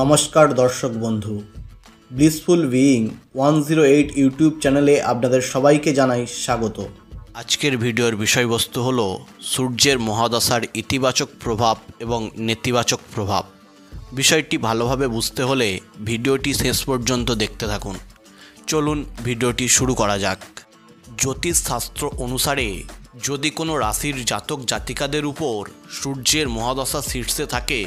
নমস্কার দর্শক বন্ধু, ব্লিসফুল বিইং 108 ইউটিউব চ্যানেলে আপনাদের সবাইকে জানাই স্বাগত। আজকের ভিডিওর বিষয়বস্তু হলো সূর্যের মহাদশার ইতিবাচক প্রভাব এবং নেতিবাচক প্রভাব। বিষয়টি ভালোভাবে বুঝতে হলে ভিডিওটি শেষ পর্যন্ত দেখতে থাকুন। চলুন ভিডিওটি শুরু করা যাক। জ্যোতিষশাস্ত্র অনুসারে যদি কোনো রাশির জাতক জাতিকাদের উপর সূর্যের মহাদশা শীর্ষে থাকে,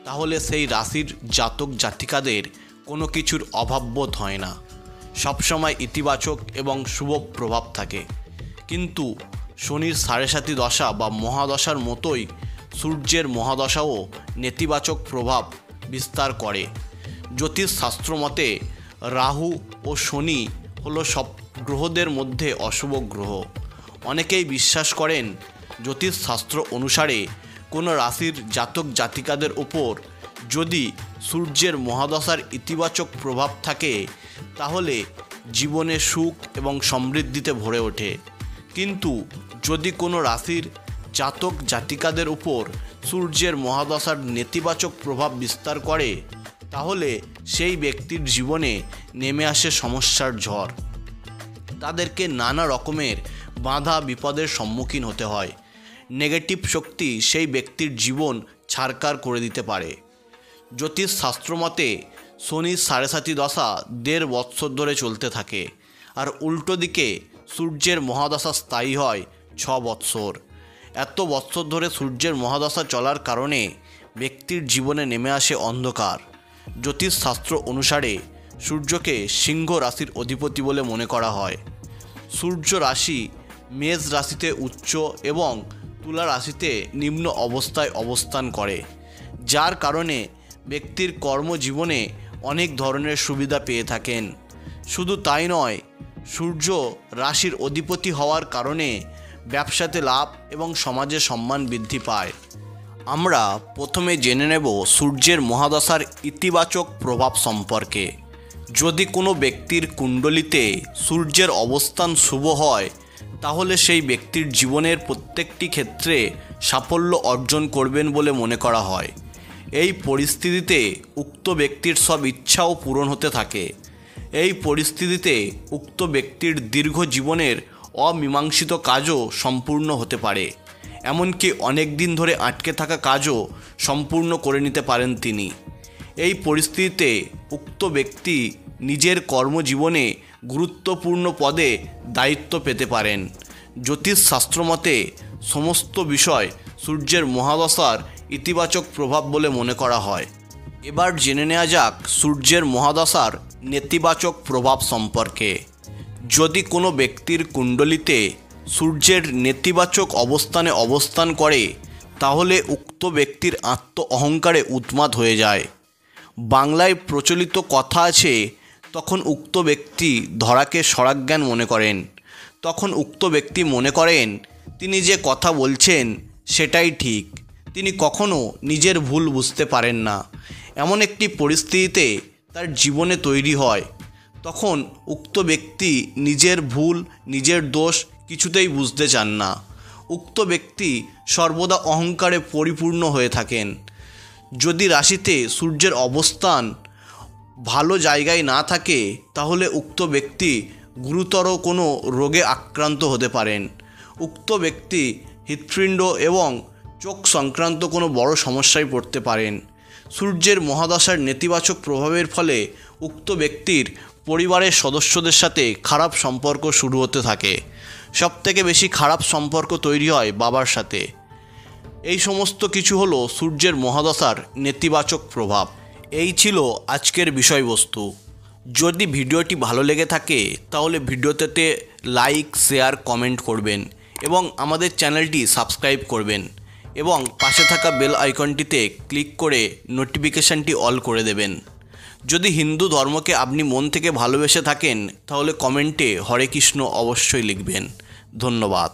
তাহলে সেই রাশির জাতক জাতিকাদের কোনো কিছুর অভাববোধ হয় না, সবসময় ইতিবাচক এবং শুভ প্রভাব থাকে। কিন্তু শনির 7.5 দশা বা মহাদশার মতোই সূর্যের মহাদশাও নেতিবাচক প্রভাব বিস্তার করে। জ্যোতিষশাস্ত্র মতে রাহু ও শনি হলো সব গ্রহদের মধ্যে অশুভ গ্রহ। অনেকেই বিশ্বাস করেন জ্যোতিষশাস্ত্র অনুসারে কোনো রাশির জাতক জাতিকাদের উপর যদি সূর্যের মহাদশার ইতিবাচক প্রভাব থাকে, তাহলে জীবনে সুখ এবং সমৃদ্ধিতে ভরে ওঠে। কিন্তু যদি কোনো রাশির জাতক জাতিকাদের উপর সূর্যের মহাদশার নেতিবাচক প্রভাব বিস্তার করে, তাহলে সেই ব্যক্তির জীবনে নেমে আসে সমস্যার ঝড়। তাদেরকে নানা রকমের বাধা বিপদের সম্মুখীন হতে হয়। নেগেটিভ শক্তি সেই ব্যক্তির জীবন ছারকার করে দিতে পারে। জ্যোতিষশাস্ত্র মতে শনির 7.5 দশা 1.5 বৎসর ধরে চলতে থাকে, আর উল্টো দিকে সূর্যের মহাদশা স্থায়ী হয় 6 বৎসর। এত বৎসর ধরে সূর্যের মহাদশা চলার কারণে ব্যক্তির জীবনে নেমে আসে অন্ধকার। জ্যোতিষশাস্ত্র অনুসারে সূর্যকে সিংহ রাশির অধিপতি বলে মনে করা হয়। সূর্য রাশি মেষ রাশিতে উচ্চ এবং তুলা রাশিতে নিম্ন অবস্থায় অবস্থান করে, যার কারণে ব্যক্তির কর্মজীবনে অনেক ধরনের সুবিধা পেয়ে থাকেন। শুধু তাই নয়, সূর্য রাশির অধিপতি হওয়ার কারণে ব্যবসাতে লাভ এবং সমাজে সম্মান বৃদ্ধি পায়। আমরা প্রথমে জেনে নেব সূর্যের মহাদশার ইতিবাচক প্রভাব সম্পর্কে। যদি কোনো ব্যক্তির কুণ্ডলিতে সূর্যের অবস্থান শুভ হয়, তাহলে সেই ব্যক্তির জীবনের প্রত্যেকটি ক্ষেত্রে সাফল্য অর্জন করবেন বলে মনে করা হয়। এই পরিস্থিতিতে উক্ত ব্যক্তির সব ইচ্ছাও পূরণ হতে থাকে। এই পরিস্থিতিতে উক্ত ব্যক্তির দীর্ঘ জীবনের অমীমাংসিত কাজও সম্পূর্ণ হতে পারে। এমনকি অনেক দিন ধরে আটকে থাকা কাজও সম্পূর্ণ করে নিতে পারেন তিনি। এই পরিস্থিতিতে উক্ত ব্যক্তি নিজের কর্মজীবনে গুরুত্বপূর্ণ পদে দায়িত্ব পেতে পারেন। জ্যোতিষশাস্ত্র মতে সমস্ত বিষয় সূর্যের মহাদশার ইতিবাচক প্রভাব বলে মনে করা হয়। এবার জেনে নেওয়া যাক সূর্যের মহাদশার নেতিবাচক প্রভাব সম্পর্কে। যদি কোনো ব্যক্তির কুণ্ডলিতে সূর্যের নেতিবাচক অবস্থানে অবস্থান করে, তাহলে উক্ত ব্যক্তির আত্ম অহংকারে উন্মাদ হয়ে যায়। বাংলায় প্রচলিত কথা আছে, তখন উক্ত ব্যক্তি ধরাকে স্বরাজ্ঞান মনে করেন। তখন উক্ত ব্যক্তি মনে করেন তিনি যে কথা বলছেন সেটাই ঠিক। তিনি কখনো নিজের ভুল বুঝতে পারেন না। এমন একটি পরিস্থিতিতে তার জীবনে তৈরি হয়। তখন উক্ত ব্যক্তি নিজের ভুল, নিজের দোষ কিছুতেই বুঝতে চান না। উক্ত ব্যক্তি সর্বদা অহংকারে পরিপূর্ণ হয়ে থাকেন। যদি রাশিতে সূর্যের অবস্থান ভালো জায়গায় না থাকে, তাহলে উক্ত ব্যক্তি গুরুতর কোনো রোগে আক্রান্ত হতে পারেন। উক্ত ব্যক্তি হৃৎপিণ্ড এবং চোখ সংক্রান্ত কোনো বড় সমস্যায় পড়তে পারেন। সূর্যের মহাদশার নেতিবাচক প্রভাবের ফলে উক্ত ব্যক্তির পরিবারের সদস্যদের সাথে খারাপ সম্পর্ক শুরু হতে থাকে। সবথেকে বেশি খারাপ সম্পর্ক তৈরি হয় বাবার সাথে। এই সমস্ত কিছু হলো সূর্যের মহাদশার নেতিবাচক প্রভাব। এই ছিল আজকের বিষয়বস্তু। যদি ভিডিওটি ভালো লেগে থাকে, তাহলে ভিডিওতে লাইক, শেয়ার, কমেন্ট করবেন এবং আমাদের চ্যানেলটি সাবস্ক্রাইব করবেন এবং পাশে থাকা বেল আইকনটিতে ক্লিক করে নোটিফিকেশানটি অল করে দেবেন। যদি হিন্দু ধর্মকে আপনি মন থেকে ভালোবেসে থাকেন, তাহলে কমেন্টে হরে কৃষ্ণ অবশ্যই লিখবেন। ধন্যবাদ।